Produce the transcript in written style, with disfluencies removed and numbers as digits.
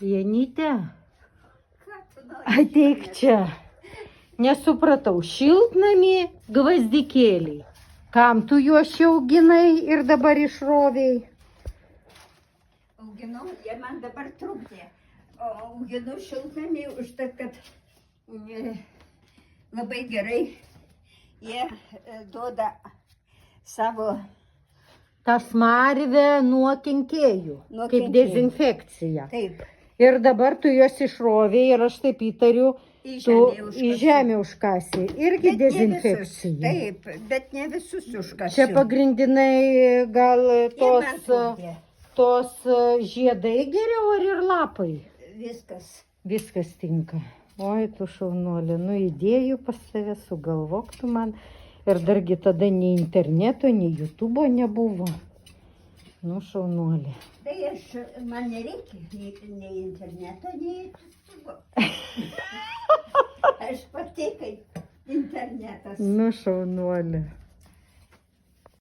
Janyte, Ką tu nori? ateik čia. Nesupratau, šiltnamį gvazdikėliai. Kam tu juos čia auginai ir dabar išroviai? Auginau, jie man dabar trukdė. O auginu šiltnamį už tai, kad labai gerai jie duoda savo Ta smarvė nuo kenkėjų, Nuo kaip kenkėjų. dezinfekcija. taip Ir dabar tu juos išroviai ir aš taip įtariu, į tu žemę į užkasiu. žemę užkasi. Irgi Bet ne visus, dezinfekcija. taip, bet ne visus užkasiu. Čia pagrindinai gal Jie man trukdė. tos žiedai geriau ar ir lapai? Viskas. Viskas tinka. Oi, tu šaunuolė, nu idėjų pas save sugalvok tu man. Ir dargi tada nei interneto, nei YouTube'o nebuvo. Nu šaunuolė. Tai man nereikia nei interneto, nei YouTube. Aš pati kaip internetas. Nu šaunuolė.